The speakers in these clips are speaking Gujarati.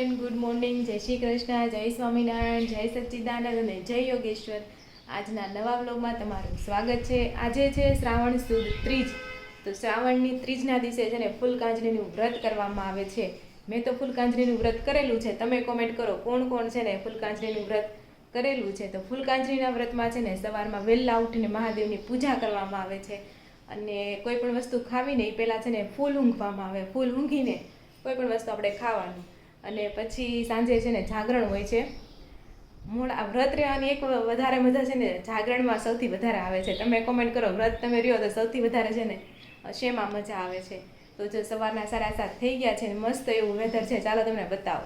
Friend, good morning. જય શ્રી કૃષ્ણ, જય સ્વામિનારાયણ, જય સચ્ચિદાનંદ અને જય યોગેશ્વર. આજના નવા વ્લોગમાં તમારું સ્વાગત છે. આજે છે શ્રાવણ સુદ ત્રીજ. તો શ્રાવણની ત્રીજના દિવસે છે ને ફૂલકાંજળીનું વ્રત કરવામાં આવે છે. મેં તો ફૂલકાંજળીનું વ્રત કરેલું છે. તમે કોમેન્ટ કરો કોણ કોણ છે ને ફૂલકાંજળીનું વ્રત કરેલું છે. તો ફૂલકાંજળીના વ્રતમાં છે ને સવારમાં વહેલા ઉઠીને મહાદેવની પૂજા કરવામાં આવે છે. અને કોઈ પણ વસ્તુ ખાવીને એ પહેલાં છે ને ફૂલ ઊંઘવામાં આવે. ફૂલ ઊંઘીને કોઈ પણ વસ્તુ આપણે ખાવાનું, અને પછી સાંજે છે ને જાગરણ હોય છે. મૂળ આ વ્રત રહેવાની એક વધારે મજા છે ને જાગરણમાં સૌથી વધારે આવે છે. તમે કોમેન્ટ કરો વ્રત તમે રહ્યો તો સૌથી વધારે છે ને શેમાં મજા આવે છે. તો જો સવારના 7:30 થઈ ગયા છે ને મસ્ત એવું વેધર છે. ચાલો તમને બતાવો.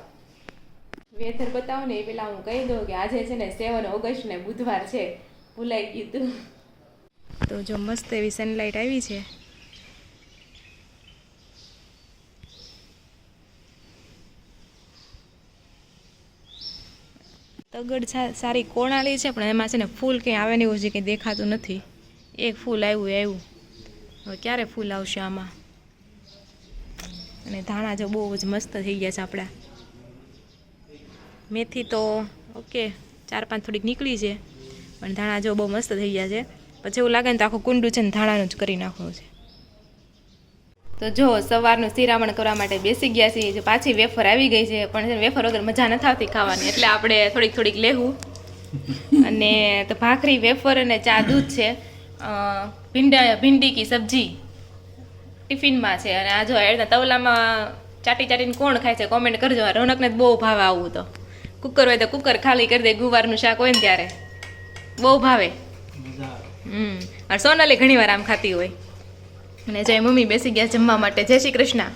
વેધર બતાવો ને એ પહેલાં હું કહી દઉં કે આજે છે ને 7 ઓગસ્ટ ને બુધવાર છે. ભૂલાઈ ગયું હતું. તો જો મસ્ત એવી સનલાઇટ આવી છે. તગડ સારી કોણાલી છે, પણ એમાં છે ને ફૂલ કંઈ આવે ને એવું છે કંઈ દેખાતું નથી. એક ફૂલ આવ્યું. હવે ક્યારે ફૂલ આવશે આમાં? અને ધાણા જો બહુ જ મસ્ત થઈ ગયા છે આપણા. મેથી તો ઓકે 4-5 થોડીક નીકળી છે, પણ ધાણા જો બહુ મસ્ત થઈ ગયા છે. પછી એવું લાગે ને તો આખું કુંડું છે ને ધાણાનું જ કરી નાખવું છે. તો જો સવારનું શિરામણ કરવા માટે બેસી ગયા છીએ. પાછી વેફર આવી ગઈ છે, પણ વેફર વગર મજા નથી આવતી ખાવાની, એટલે આપણે થોડીક લેવું. અને તો ભાખરી, વેફર અને ચા, દૂધ છે. ભીંડી કી સબ્જી ટિફિનમાં છે. અને આ જો તવલામાં ચાટીને કોણ ખાય છે કોમેન્ટ કરજો. રોનકને બહુ ભાવે આવું. તો કુકર હોય તો કુકર ખાલી કરી દે. ગુવારનું શાક હોય ને ત્યારે બહુ ભાવે. અને સોનાલી ઘણી વાર આમ ખાતી હોય. અને જય મમ્મી બેસી ગયા જમવા માટે. જય શ્રી કૃષ્ણ.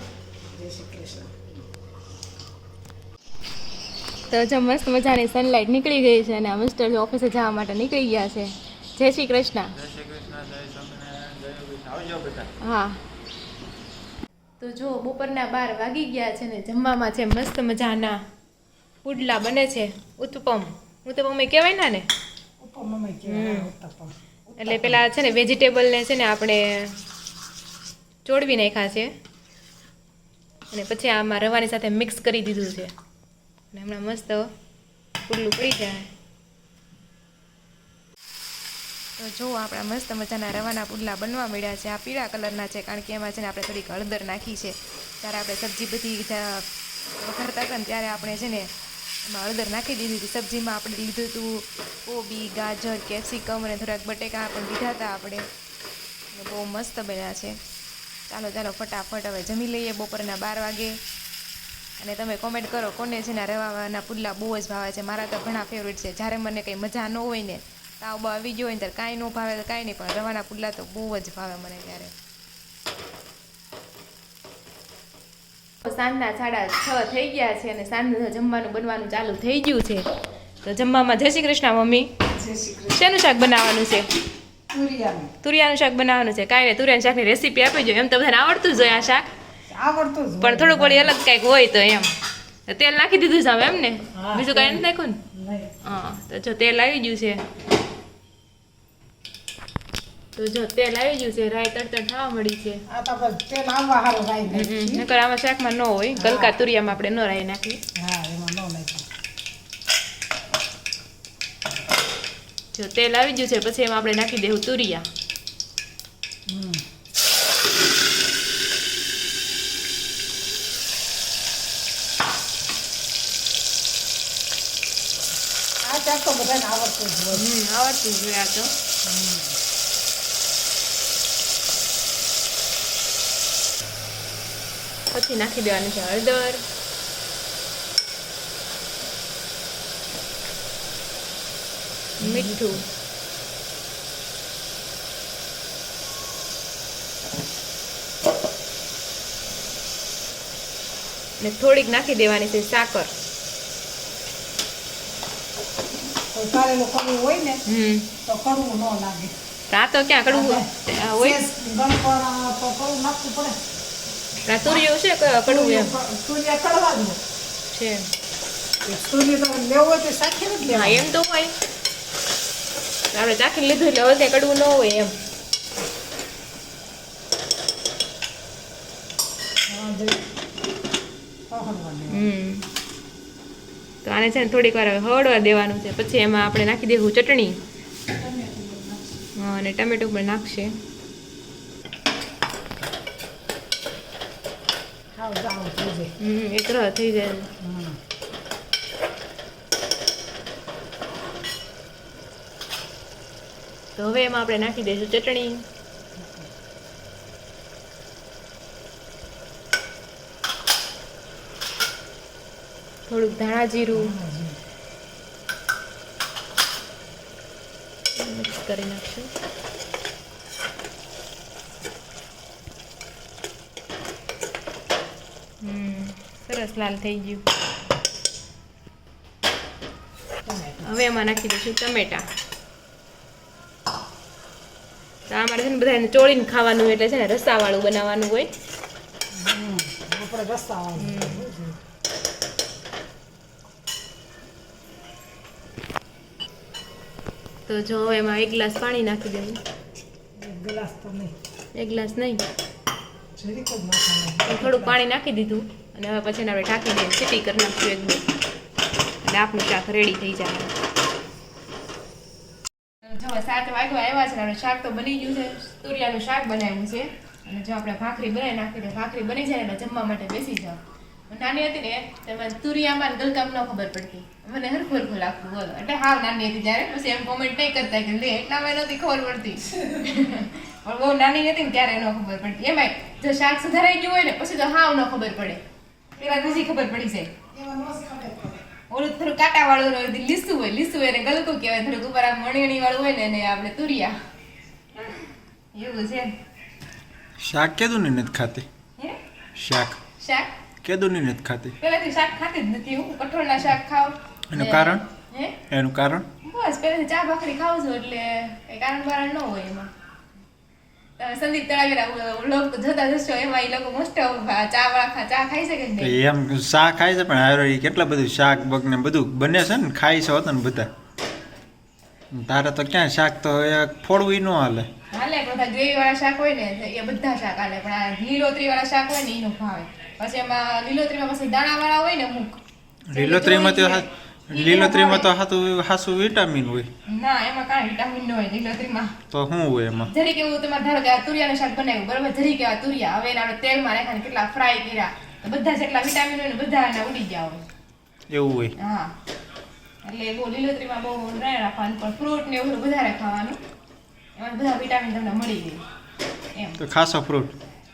તો જો મસ્ત મજાની સનલાઇટ નીકળી ગઈ છે અને મિસ્ટર ઓફિસે જવા માટે નીકળી ગયા છે. જય શ્રી કૃષ્ણ. હા. તો જો બપોરના 12 વાગી ગયા છે ને જમવામાં છે મસ્ત મજાના પુડલા બને છે. ઉત્તપમ કહેવાય ને. એટલે પેલા છે ને વેજીટેબલને છે ને આપણે ચોળવી નાખ્યા છે, અને પછી આમાં રવાની સાથે મિક્સ કરી દીધું છે. અને હમણાં મસ્ત પુડલું પડી જાય. તો જો આપણા મસ્ત મજાના રવાના પુડલા બનવા મળ્યા છે. આ પીળા કલરના છે, કારણ કે એમાં છે ને આપણે થોડીક હળદર નાખી છે. ત્યારે આપણે સબ્જી બધી વઘારતા હતા ને ત્યારે આપણે છે ને એમાં હળદર નાખી દીધી હતી. સબ્જીમાં આપણે લીધું હતું કોબી, ગાજર, કેપ્સિકમ અને થોડાક બટેકા પણ લીધા હતા આપણે. બહુ મસ્ત બન્યા છે. ચાલો ફટાફટ હવે જમી લઈએ. બપોરના 12 વાગે. અને તમે કોમેન્ટ કરો કોને છે ને રવાના પુડલા બહુ જ ભાવે છે. મારા તો ઘણા ફેવરેટ છે. જ્યારે મને કંઈ મજા ન હોય ને, તાવ બહુ આવી ગયો હોય ને ત્યારે કાંઈ ન ભાવે તો કાંઈ નહીં, પણ રવાના પુડલા તો બહુ જ ભાવે મને. ત્યારે સાંજના 6:30 થઈ ગયા છે અને સાંજનું જમવાનું બનવાનું ચાલુ થઈ ગયું છે. તો જમવામાં જય શ્રી કૃષ્ણ મમ્મી. શેનું શાક બનાવવાનું છે? તુરિયાનું શાક બનાવવાનું છે. કાંઈ નહીં, તુરિયાનું શાકની રેસીપી આપી જો. એમ તો બધાને આવડતું જ હોય આ શાક, પણ થોડુંક વળી અલગ કંઈક હોય તો એમ. તેલ નાખી દીધું છે હવે એમ ને? બીજું કાંઈ નથી નાખ્યું ને? હા. તો જો તેલ આવી ગયું છે. તો જો તેલ આવી ગયું છે. રાઈ તડતડ થવા મળી છે. નકર આમાં શાકમાં ન હોય. ગલકા તુરિયામાં આપણે ન રાઈ નાખી. જો તેલ આવી ગયું છે, પછી એમાં આપણે નાખી દેવું તુરિયા. આવડતું જ હોય આ તો. પછી નાખી દેવાની છે હળદર, મીઠું, ને થોડીક નાખી દેવાની છે સાકર. હોય ને તો કડવું ન લાગે. આ તો ક્યાં કડવું હોય? તુરિયું છે કડવું એમ છે. હા એમ તો હોય. આપણે ચાખીને લીધું એટલે હવે કંઈ કડવું ન હોય એમ. તો આને છે ને થોડીક વાર હળવા દેવાનું છે, પછી એમાં આપણે નાખી દેવું ચટણી. હા, અને ટમેટું પણ નાખશે. ખાવ જાવ થઈ જાય. એક રહ થઈ જાય. તો હવે એમાં આપણે નાખી દઈશું ચટણી. થોડુંક ધાણા જીરું મિક્સ કરી નાખશું. સરસ લાલ થઈ ગયું. હવે એમાં નાખી દઈશું ટમેટા. તો અમારે છે ને બધાને ચોળીને ખાવાનું, એટલે છે ને રસાવાળું બનાવવાનું હોય. આપણે રસ્તા તો જો એમાં 1 ગ્લાસ પાણી નાખી દેવું. 1 ગ્લાસ તો નહીં, 1 ગ્લાસ નહીં, જરીક જ નાખવાનું. થોડુંક પાણી નાખી દીધું. અને હવે પછી આપણે ઢાંકી દઈએ, સીટી કરી નાખશું એકદમ, એટલે આપણું શાક રેડી થઈ જાય. જો 7 વાગ્યા આવ્યા છે, આપણે શાક તો બની ગયું છે. તુરિયાનું શાક બનાવ્યું છે. અને જો આપણે ભાખરી બનાવી નાખી તો ભાખરી બની જાય એટલે જમવા માટે બેસી જાઓ. નાની હતી ને તેમાં તુરિયામાં ગલકામ ન ખબર પડતી, મને હરખું હરખું લાગતું. બોલો, એટલે હાવ નાની હતી ત્યારે. પછી એમ કોમેન્ટ નહીં કરતા કે લે એટલા મને નહોતી ખબર પડતી. પણ બહુ નાની હતી ને ત્યારે ન ખબર પડતી. એમાં જો શાક સુધારાઈ ગયું હોય ને પછી તો હાવ ન ખબર પડે, પેલા પછી ખબર પડી જાય. ઓલું થોડું કાંટા વાળું લીસું હોય, લીસું હોય એને ગલકું કહેવાય. થોડુંક ઉપર આમ મણીણી વાળું હોય ને એને આપણે તુરિયા, એવું છે. શાક કેદું ની નથી ખાતી? હે શાક શાક કેદું ની નથી ખાતી? પહેલાથી શાક ખાતી જ નથી હું. કઠોળના શાક ખાવ. એનું કારણ? હે એનું કારણ? બસ પહેલાથી ચા ભાખરી ખાવ છું એટલે કઈ કારણ બારણ ન હોય એમાં. તમે સંદીપ તળાવેરા વ્લોગ તો જોતા જશો, એમાં એ લોકો મોસ્ટ ઓફ ચા વાળા ચા ખાઈ શકે તો ને. એમ શાક ખાય છે, પણ હારો ઈ કેટલા બધું શાક બગ ને બધું બને છે ને, ખાય છે હોતા ને બધા. તારે તો ક્યાં શાક તો ફોડવું ન હાલે. હાલે બધા ગ્રેવી વાળા શાક હોય ને એ બધા શાક હાલે, પણ આ લીલોતરી વાળા શાક હોય ને એનો ભાવે. પછી એમાં લીલોતરીમાં પછી દાણા વાળા હોય ને અમુક. લીલોતરીમાં તો હાસું વિટામિન હોય. ના, એમાં કાંઈ વિટામિન ન હોય લીલોતરીમાં. તો શું હોય એમાં? જરીક એવું તમારે ધારો કે આ તુરિયાનું શાક બનાવ્યું બરાબર, જરીક એવા તુરિયા હવે આપણે તેલમાં નાખ્યા ને કેટલા ફ્રાય કર્યા, તો બધા જેટલા વિટામિન હોય ને બધા એના ઉડી ગયા હોય. એવું હોય? હા, એટલે બહુ લીલોતરીમાં બહુ નહીં રાખવાનું, પણ ફ્રૂટ ને એવું વધારે ખાવાનું, એમાં બધા વિટામિન તમને મળી જાય એમ. તો ખાસો ફ્રૂટ?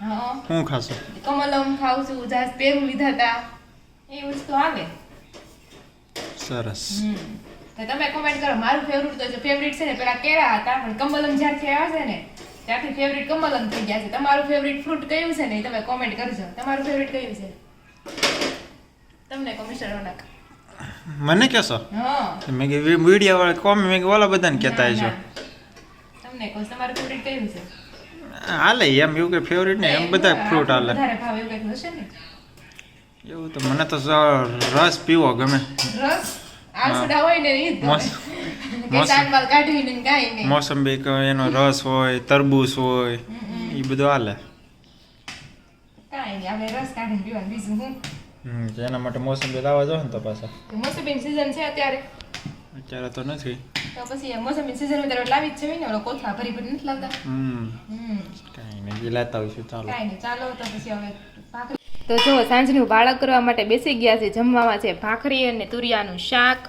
હા, હું ખાશો? કમલમ ખાઉં છું, જાસ પેરું લીધા હતા, એ વસ્તુ આવે. સરસ. તો તમે કોમેન્ટ કરો. મારું ફેવરિટ છે ને પેલા કેળા હતા, પણ કમલમ જ્યારથી આવ્યા છે ને ત્યારથી ફેવરિટ કમલમ થઈ ગયા છે. તમારું ફેવરિટ ફ્રૂટ કયું છે ને એ તમે કોમેન્ટ કરજો. તમારું ફેવરિટ કયું છે તમને કોમેન્ટ રોનક? મને કહેશો? હા, મેં કે વિડીયો વાળા કોમે મેં કે ઓલા બધાને કહેતા હશો. તમને કહો તમારું ફેવરિટ કયું છે? હાલે એમ, એવું કે ફેવરિટ ને એમ બધા ફ્રૂટ હાલે. વધારે ભાવ એવું કંઈક હશે ને? એવું તો મને તો રસ પીવો ગમે. રસ આસડા હોય ને ઈ જ ગમે. કે ચાંદમાલ કાઢીને કાંઈ નહીં. મોસંબી એનો રસ હોય, તરબૂચ હોય, એ બધું હાલે. કાંઈ નહીં, આપણે રસ કાઢીને પીવાનું, બીજું હું. એના માટે મોસંબી લાવવા જાવ ને તો પાછા. મોસંબીની સિઝન છે અત્યારે, અત્યારે તો નથી. તો પછી મોસંબી સિઝન માં લાવી જ છે ને, ઓલો કોથળા ભરી ભરી નથી લાવતા. કાંઈ નહીં, એ લાતા આવીશું. ચાલો કાંઈ નહીં, ચાલો તો પછી હવે ભાખરી. તો જો સાંજનું બાળક કરવા માટે બેસી ગયા છે. જમવામાં છે ભાખરી અને તુરિયાનું શાક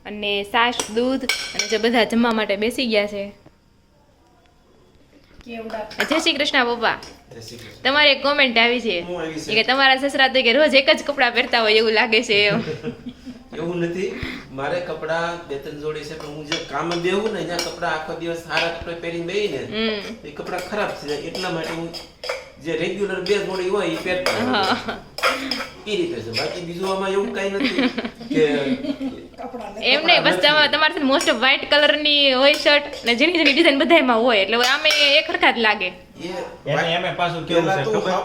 અને છાશ, દૂધ, અને જે બધા જમવા માટે બેસી ગયા છે. જય શ્રી કૃષ્ણ પપ્પા. તમારી એક કોમેન્ટ આવી છે કે તમારા સસરા તો કે રોજ એક જ કપડાં પહેરતા હોય એવું લાગે છે. એવું નથી, મારે કપડા 2-3 જોડી છે, પણ હું જે કામ બેહું ને ત્યાં કપડા આખો દિવસ સારા કપડા પહેરીને બેહી ને એ કપડા ખરાબ થઈ જાય, એટલા માટે હું જે રેગ્યુલર 2 જોડી હોય એ પહેરતા એ રીતે છે. બાકી બીજું આમાં એવું કઈ નથી કે એમ નહીં, બસ તમારે મોસ્ટ ઓફ વ્હાઇટ કલરની હોય શર્ટ ને ઝીણી ઝીણી ડિઝાઇન બધામાં હોય, એટલે આમે એક સરખા જ લાગે. એમે પાછું કેવું છે ખબર?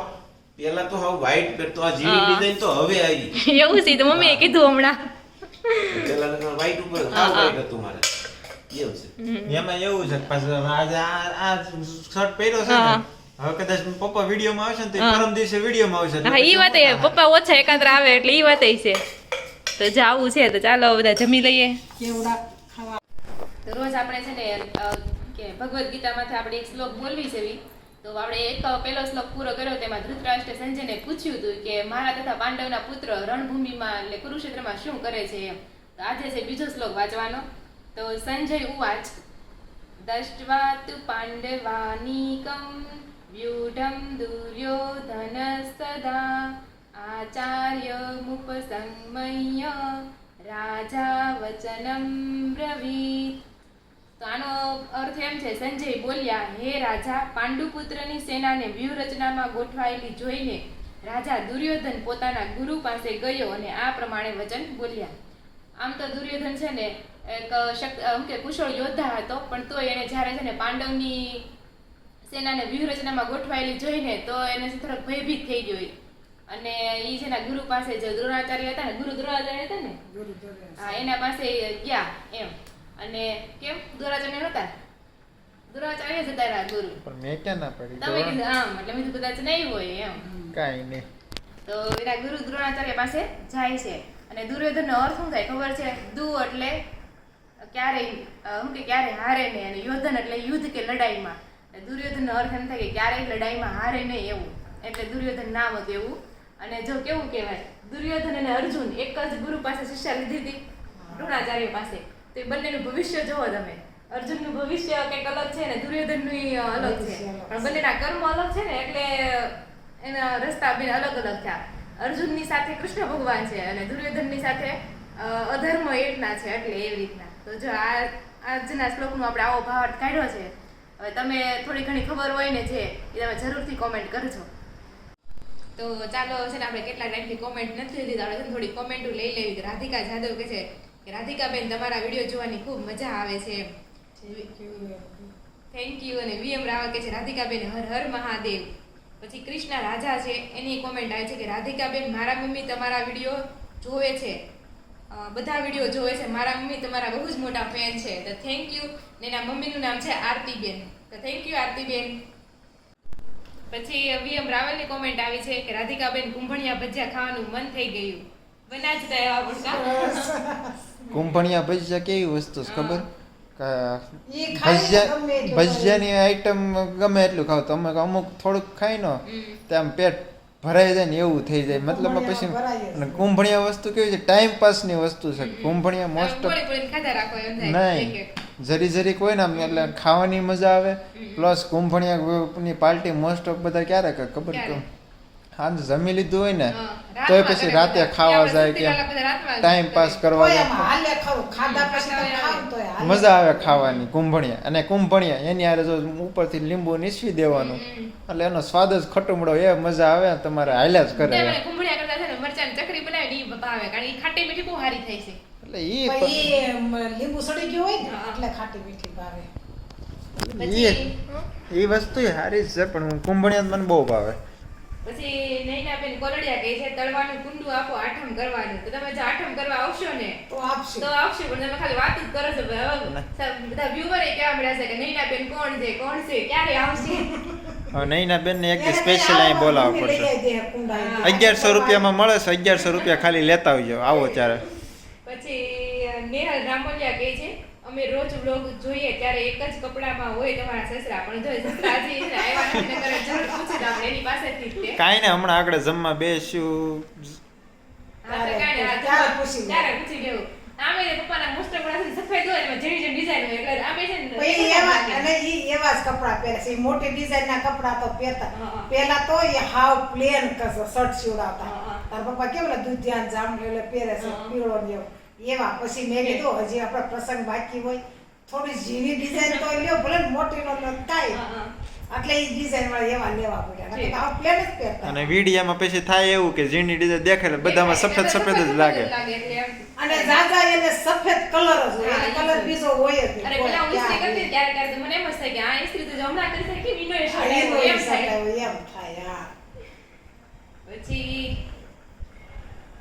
પેલા તો હાવ વ્હાઈટ પહેરતો, આ ઝીણી ડિઝાઇન તો હવે આવી. એવું છે, તો મમ્મીએ કીધું હમણાં. પેલા વ્હાઈટ ઉપર હાવ વ્હાઈટ હતું મારે. એવું છે. એમાં એવું છે પાછું આજે આ શર્ટ પહેર્યો છે ને, હવે કદાચ પપ્પા વિડીયોમાં આવશે ને તો પરમ દિવસે વિડીયોમાં આવશે. હા, ઈ વાત એ પપ્પા ઓછા એકાંતરા આવે એટલે ઈ વાત છે. તો જાવું છે તો ચાલો બધા જમી લઈએ. કેવડા ખાવા તો રોજ આપણે છે ને કે ભગવદ્ ગીતામાંથી આપણે એક શ્લોક બોલવી છે એવી. તો આપણે એક પહેલો શ્લોક પૂરો કર્યો તેમાં ધૃતરાષ્ટ્રે સંજયને પૂછ્યું હતું કે મારા તથા પાંડવના પુત્ર રણભૂમિમાં એટલે કુરુક્ષેત્રમાં શું કરે છે એમ. તો આજે છે બીજો શ્લોક વાંચવાનો. તો સંજય ઉવાચ દષ્ટ્વા તુ પાંડવાનીકમ વ્યુઢમ દુર્યોધનસ્તદા આચાર્યમુપસંમય્ય રાજા વચનમ બ્રવીત. તો આનો અર્થ એમ છે, સંજય બોલ્યા, હે રાજા, પાંડુપુત્રની સેનાને વ્યૂહરચનામાં ગોઠવાયેલી જોઈને રાજા દુર્યોધન પોતાના ગુરુ પાસે ગયો અને આ પ્રમાણે વચન બોલ્યા. આમ તો દુર્યોધન છે ને એક કુશળ યોદ્ધા હતો, પણ તોય એને જ્યારે છે ને પાંડવની સેનાને વ્યૂહરચનામાં ગોઠવાયેલી જોઈને તો એને થોડોક ભયભીત થઈ ગયો. અને એ છે ને ગુરુ પાસે જે દ્રોણાચાર્ય હતા ને, ગુરુ દ્રોણાચાર્ય હતા ને, હા, એના પાસે ગયા એમ. અને કેમ દ્રોણાચાર્ય નહોતા, દ્રોણાચાર્ય જ હતા એના ગુરુ. પણ મેં ક્યાં ના પડી તમે કીધું આમ, એટલે મેં કદાચ નહીં હોય એમ. કાંઈ નહીં. તો એના ગુરુ દ્રોણાચાર્ય પાસે જાય છે. અને દુર્યોધનનો અર્થ શું થાય ખબર છે? દુ એટલે ક્યારેય હારે નહીં, અને યોધન એટલે યુદ્ધ કે લડાઈમાં. દુર્યોધનનો અર્થ એમ થાય કે ક્યારેય લડાઈમાં હારે નહીં એવું, એટલે દુર્યોધન નામ હતું એવું. અને જો કેવું કહેવાય, દુર્યોધન અને અર્જુન એક જ ગુરુ પાસે શિક્ષા લીધી હતી, દ્રોણાચાર્ય પાસે. તો એ બંનેનું ભવિષ્ય જોવો તમે. અર્જુનનું ભવિષ્ય કંઈક અલગ છે ને દુર્યોધનનું અલગ છે, પણ બંનેના કર્મ અલગ છે ને એટલે એના રસ્તા બે અલગ અલગ થયા. અર્જુનની સાથે કૃષ્ણ ભગવાન છે અને દુર્યોધનની સાથે અધર્મ એટલા છે, એટલે એવી રીતના. તો જો આજના શ્લોકનો આપણે આવો ભાવાર્થ કાઢ્યો છે. હવે તમે થોડી ઘણી ખબર હોય ને જે, એ તમે જરૂરથી કોમેન્ટ કરજો. તો ચાલો છે ને આપણે કેટલા ટાઈમથી કોમેન્ટ નથી લીધી, આપણે થોડી કોમેન્ટો લઈ લેવી. રાધિકા જાદવ કહે છે કે રાધિકાબેન તમારા વિડીયો જોવાની ખૂબ મજા આવે છે. Thank you. અને વીએમ રાવલ કહે છે રાધિકાબેન હર હર મહાદેવ. પછી કૃષ્ણા રાજા છે, એની કોમેન્ટ આવે છે કે રાધિકાબેન મારા મમ્મી તમારા વિડીયો જોવે છે, બધા વિડીયો જોવે છે. મારા મમ્મી તમારા બહુ જ મોટા ફેન છે. તો થેન્ક યુ. ને એના મમ્મીનું નામ છે આરતીબેન. તો થેન્ક યુ આરતીબેન. પછી વીએમ રાવલની કોમેન્ટ આવી છે કે રાધિકાબેન કુંભણિયા ભજીયા ખાવાનું મન થઈ ગયું. બનાજતા એવા પડતા. કુંભણિયા ભજીયા કેવી વસ્તુ છે ખબર? ઈ ખાઈને ગમે એટલું ભજીયાની આઈટમ ગમે એટલું ખાવ તમે, અમુક થોડુંક ખાઈ નો તો આમ પેટ ભરાઈ જાય ને એવું થઈ જાય. મતલબ પછી અને કુંભણિયા વસ્તુ કેવી છે, ટાઈમ પાસની વસ્તુ છે. કુંભણિયા મોસ્ટ નહીં, જરી જરી કોઈ ના એટલે ખાવાની મજા આવે. પ્લસ કુંભણિયાની પાર્ટી મોસ્ટ ઓફ બધા ક્યારે કરે ખબર? તો હાજ જમી લીધું હોય ને તોય પછી રાતે ખાવા જાય કે ટાઈમ પાસ કરવા જાય, હાલે ખરું ખાધા પછી તો ખાવ તોય હાલે. મજા આવે ખાવાની. કુંભણિયા અને કુંભણિયા એની હારે જો ઉપરથી લીંબુ નીસવી દેવાનું એટલે એનો સ્વાદ જ ખટુમડો, એ મજા આવે. તમારે હાલ્યા જ કરે કુંભળિયા કરતા છે ને મરચાની ચકરી બનાવીને ઈ ભાવે, કારણ કે ખાટી મીઠી બહુ સારી થાય છે. એટલે લીંબુ સડી ગયું હોય ને એટલે ખાટી મીઠી ભાવે. એ વસ્તુ સારી જ છે, પણ કુંભણિયા મને બહુ ભાવે. પછી નૈનાબેન કોલડિયા કહે છે તળવાનું કુંડું આપો આઠમ કરવાનું. તો તમે જો આઠમ કરવા આવશો ને તો આપશે તો આવશે, પણ તમે ખાલી વાત જ કરો છો. બધા વ્યુઅર કેવા મળ્યા છે કે નૈનાબેન કોણ છે ક્યારે આવશે. હવે નૈનાબેન ને એક સ્પેશિયલ અહીં બોલાવવા પડશે. 1100 રૂપિયામાં મળે છે, 1100 રૂપિયા ખાલી લેતા આવજો આવો ત્યારે. પછી નેહલ રામોલિયા કહે છે અમે રોજ વ્લોગ જોઈએ ત્યારે એક જ કપડામાં હોય તમારા સસરા, પણ જો સસરા હજી આવ્યા નથી ને કરે જરૂર પૂછી લો આપણે એની પાસેથી જ તે. કાંઈ ને હમણાં આગળ જમવા બેસ્યું. હા તો કાંઈ નહીં, ત્યારે પૂછી લેવું. આમે ને પપ્પાના મોસ્ટ કપડા સફેદ હોય એમાં જેવી જેવી ડિઝાઇન હોય એટલે આમે છે ને પછી એવા અને ઈ એવા જ કપડા પહેરે છે. ઈ મોટી ડિઝાઇનના કપડા તો પહેરતા. પહેલા તો એ હાવ પ્લેન શર્ટ સીવડાવતા. તાર પપ્પા કેવડા દૂધિયા જામલે પહેરે છે પીળો ને એવા. પછી મેં કીધું હજી આપણે પ્રસંગ બાકી હોય થોડી ઝીણી ડિઝાઇન તો લ્યો, ભલે મોટી નો કાંઈ, એટલે એ ડિઝાઇન વાળા એવા લેવા પડ્યા. આ પ્લેન જ પહેરતા. અને વિડીયામાં પછી થાય એવું કે ઝીણી ડિઝાઇન દેખાય બધામાં સફેદ સફેદ જ લાગે. અને જાજા એને સફેદ કલર જ હોય, એને કલર બીજો હોય જ નહીં. અરે પેલા હું ઇસ્ત્રી કરતી ત્યારે મને એમ જ થાય કે આ ઇસ્ત્રી તો હમણાં કરી છે કે વિનો શર્ટ એમ થાય. એમ થાય. હા. પછી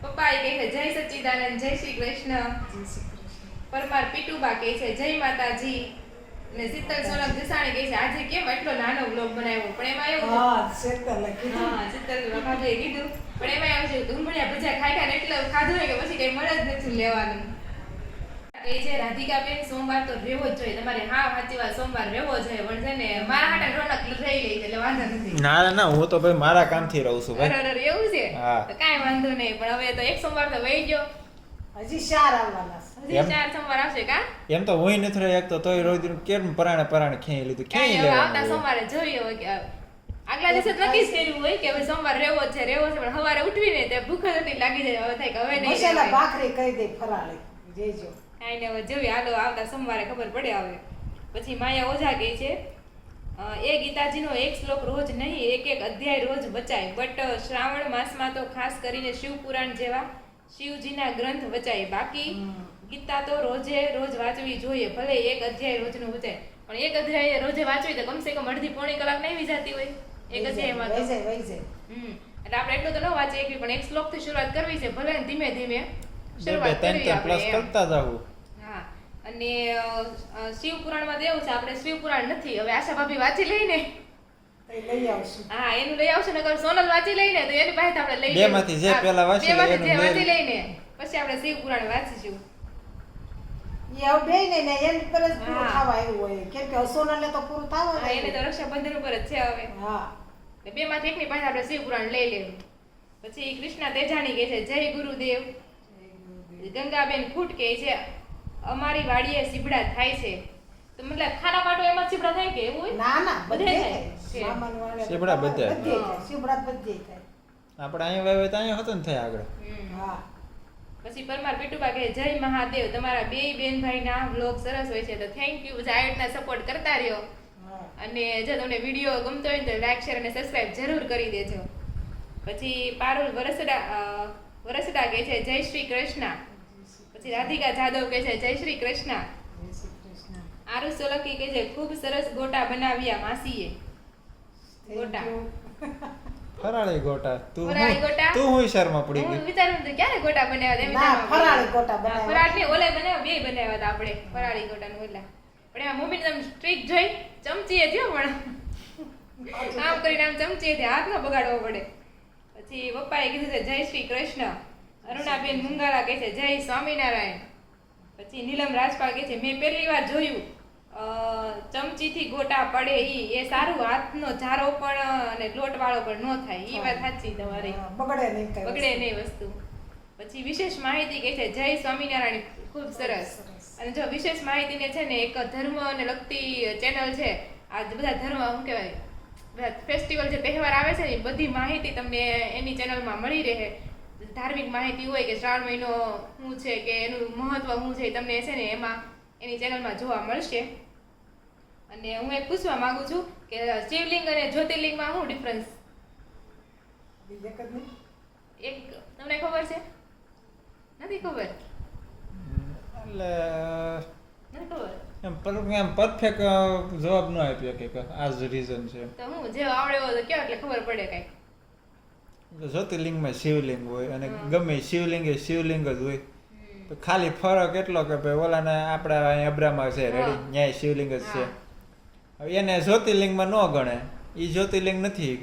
પપ્પા કહે છે જય સચ્ચિદાનંદ, જય શ્રી કૃષ્ણ. પરમાર પીટુબા કહે છે જય માતાજી. ને શીતલ સોલંક જસાણી કહે છે આજે કેમ એટલો નાનો બ્લોગ બનાવ્યો પણ એમાં એવું હા શેતલે કીધું હા શીતલ ભાભીએ કીધું પણ એમાં એવું છે ધૂમણિયા ભજીયા ખાઈ ખાઈને એટલું ખાધું ને કે પછી કઈ મળે જ નથી લેવાનું એ છે રાધિકાબેન સોમવાર તો રહેવો જ જોઈએ તમારે હા સાચી વાત સોમવાર રહેવો જોઈએ પણ છે ને મારા હાટે રોનક રહી ગઈ છે એટલે વાંધો નથી ના ના હું તો ભાઈ મારા કામથી રહું છું ભાઈ. અરે એવું છે હા. તો કાંઈ વાંધો નહીં પણ હવે તો એક સોમવાર તો વહી ગયો હજી 4 આવવાના છે. હજી એમ? 4 સોમવાર આવશે કા એમ તો હું નથી રહી શકતો તોય રોજ કેમ પરાણે ખેંચી લીધું કાંઈ ખેંચી હવે આવતા લેવાનું સોમવારે જોઈએ હવે કે આગલા દિવસે તો નક્કી જ કર્યું હોય કે હવે સોમવાર રહેવો જ છે પણ સવારે ઉઠવીને તે ભૂખ જ એટલી લાગી જાય હવે થાય કે હવે નહીં મસાલા રહેવાય. ભાખરી કરી દે ફરાળી જેજો કાંઈ ને હવે જોઈએ હાલો આવતા સોમવારે ખબર પડે આવે પછી માયા ઓઝા કહે છે એ ગીતાજીનો એક શ્લોક રોજ નહીં એક એક અધ્યાય રોજ વચાય બટ શ્રાવણ માસમાં તો ખાસ કરીને શિવ પુરાણ જેવા શિવજીના ગ્રંથ વચાય બાકી ગીતા તો રોજે રોજ વાંચવી જોઈએ ભલે એક અધ્યાય રોજનું વચાય પણ એક અધ્યાય રોજે વાંચવી તો કમસે કમ અડધી પોણી કલાક નહીં વિજાતી હોય એક અધ્યાયમાં તો વહી જાય એટલે આપણે એટલું તો ન વાંચીએ એકવી પણ એક શ્લોકથી શરૂઆત કરવી છે ભલે ને ધીમે ધીમે બે શરૂઆત ત્રણ કરવી પ્લસ આપણે એમ. કરતા જાવું. હા અને શિવ પુરાણમાં તો એવું છે આપણે શિવ પુરાણ નથી હવે આશા ભાભી વાંચી લઈને તો લઈ આવશું હા એનું લઈ આવશે નકર સોનલ વાંચી લઈને તો એની પાસે આપણે લઈ બેમાંથી જે હા, પહેલા વાંચી લે બેમાંથી જે એનું વાંચી લઈ. લઈને પછી આપણે શિવ પુરાણ વાંચીશું ઈ હવે બેય ને એમ પર જ પૂરું હા. થવા આવ્યું હોય કેમ કે સોનલે તો પૂરું થવા હા એને તો રક્ષાબંધન ઉપર જ છે હવે હા એટલે બેમાંથી એકની પાસે આપણે શિવ પુરાણ લઈ લેવું પછી કૃષ્ણા તેજાણી કહે છે જય ગુરુદેવ ગંગાબેન ખૂટ કહે છે અમારી વાડીએ સીબડા થાય છે તો મતલબ ખાના માટો એમાં જ સીબડા થાય કે એવું હોય ના ના બધે બધે થાય છે. મામાને વાળે સીબડા બધે. બધે થાય સીબડા બધે થાય આપણે અહીંયા વાવે તો અહીંયા હતો ને થાય આગળ. હા પછી પરમાર પીટુબા કહે જય મહાદેવ તમારા બેય બેન ભાઈના વ્લોગ સરસ હોય છે તો થેન્ક યુ આ રીતના સપોર્ટ કરતા રહ્યો હા અને જો તમને વિડીયો ગમતો હોય ને તો લાઈક શેર અને સબસ્ક્રાઇબ જરૂર કરી દેજો પછી પારુલ વરસડા કહે છે જય શ્રી કૃષ્ણ પછી રાધિકા જાદવ કહે છે જય શ્રી કૃષ્ણ જય શ્રી કૃષ્ણ આરુ સોલંકી કહે છે ખૂબ સરસ ગોટા બનાવ્યા માસીએ ગોટા ફરાળી ગોટા તું ફરાળી હું- ગોટા? તું હું શર્મા પડી હું ગઈ વિચારું તો ક્યારે ગોટા બનાવ્યા હતા? એમ ના, વિચારવા ફરાળી પડી. ગોટા હા, બનાવ્યા. ફરાળી નહીં, ઓલા બનાવ્યા, બેય બનાવ્યા હતા આપણે ફરાળી ગોટાનું ઓલા પણ એમાં મમ્મી તમે ટ્રીક જોઈ ચમચીએ થયો પણ આમ કરીને આમ ચમચીએથી હાથ ન બગાડવો પડે પછી પપ્પાએ કીધું છે જય શ્રી કૃષ્ણ અરુણાબેન મુંગાળા કહે છે જય સ્વામિનારાયણ પછી નીલમ રાજપાલ કહે છે મેં પહેલી વાર જોયું ચમચીથી ગોટા પડે એ સારું હાથનો જારો પણ અને લોટ વાળો પણ ન થાય ઈ વાત સાચી તમારી હા, બગડે નહીં કઈ બગડે નહીં વસ્તુ પછી વિશેષ માહિતી કહે છે જય સ્વામિનારાયણ ખૂબ સરસ અને જો વિશેષ માહિતીને છે ને એક ધર્મને લગતી ચેનલ છે આ બધા ધર્મ શું કહેવાય બધા ફેસ્ટિવલ જે તહેવાર આવે છે ને એ બધી માહિતી તમને એની ચેનલમાં મળી રહે ધાર્મિક માહિતી હોય કે શ્રાવણ મહિનો શું છે કે એનું મહત્વ શું છે એ તમને છે ને એમાં એની ચેનલમાં જોવા મળશે અને હું એક પૂછવા માંગુ છું કે શિવલિંગ અને જ્યોતિર્લિંગમાં શું ડિફરન્સ બીજે કદ નહીં એક તમને ખબર છે નથી ખબર એટલે નથી ખબર એમ પરફેક્ટ જવાબ ન આપ્યો કે આ જ રીઝન છે તો હું જે આવડે હોય તો કયો એટલે ખબર પડે કઈ જ્યોતિર્લિંગમાં શિવલિંગ હોય અને ગમે ઈ શિવલિંગ એ શિવલિંગ જ હોય તો ખાલી ફરક એટલો કે ભાઈ ઓલાને આપણા અહીં અબ્રામાં છે રેડી હા. ન્યાય શિવલિંગ જ છે હા. હવે એને જ્યોતિર્લિંગમાં ન ગણે એ જ્યોતિર્લિંગ નથી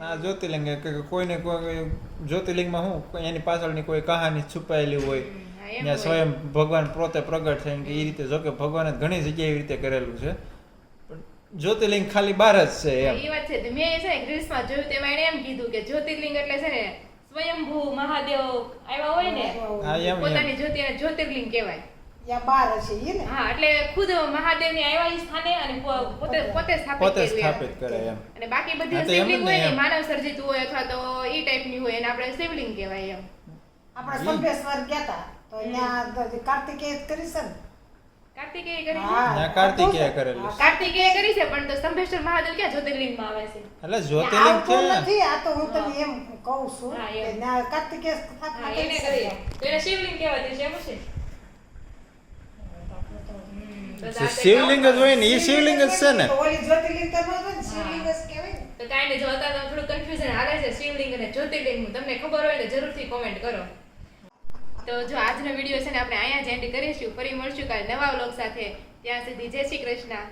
આ જ્યોતિર્લિંગ કે કોઈને કોઈ જ્યોતિર્લિંગમાં શું એની પાછળની કોઈ કહાની છુપાયેલી હોય હા, એમ ત્યાં હોય. સ્વયં ભગવાન પોતે પ્રગટ થઈને કે એ રીતે જો કે ભગવાને ઘણી જગ્યાએ એવી રીતે કરેલું છે પણ જ્યોતિર્લિંગ ખાલી બાર જ છે એમ એ વાત છે તો મેં છે ને ગ્રીસમાં જોયું તેમાં એને એમ કીધું કે જ્યોતિર્લિંગ એટલે છે ને સ્વયંભૂ મહાદેવ આવ્યા હોય ને હા એમ પોતાની જ્યોતિ એને જ્યોતિર્લિંગ કહેવાય યા બાર હશે ઈ ને હા એટલે ખુદ મહાદેવની આવ્યા ઈ સ્થાને અને પોતે સ્થાપિત પોતે કર્યું એમ. સ્થાપિત કરે એમ અને બાકી બધી હા, તો એમ જ શિવલિંગ ને હોય ને એમ. માનવ સર્જિત હોય અથવા તો ઈ ટાઈપની હોય એને આપણે શિવલિંગ કહેવાય એમ આપણે સંભેશ્વર ગયા તા તો ત્યાં તો કાર્તિકેય જ કરી છે ને કાર્તિકેય કરી છે? હા, ત્યાં કાર્તિકેય કરેલું હા, છે. કાર્તિકેય કરી છે પણ તો સ્તંભેશ્વર મહાદેવ ક્યાં જ્યોતિર્લિંગમાં આવે છે એટલે જ્યોતિર્લિંગ આવતું છે નથી આ તો હું તને એમ કહું છું હા, કે એમ. ત્યાં કાર્તિકેય હા સ્થાપના એને કરી કરી છે. તો એને શિવલિંગ કહેવાય છે એમ છે શિવલિંગ જ હોય ને એ શિવલિંગ જ છે ને તો ઓલી જ્યોતિર્લિંગ તો ન હોય ને, શિવલિંગ જ કહેવાય ને. તો કાંઈ નહીં જો અત્યારે થોડું કન્ફ્યુઝન હાલે છે શિવલિંગ અને જ્યોતિર્લિંગનું તમને ખબર હોય તો જરૂરથી કોમેન્ટ કરો તો જો આજનો વિડીયો છે ને આપણે અહીંયા જ એન્ડ કરીશું ફરી મળશું કાલે નવા વ્લોગ સાથે ત્યાં સુધી જય શ્રી કૃષ્ણ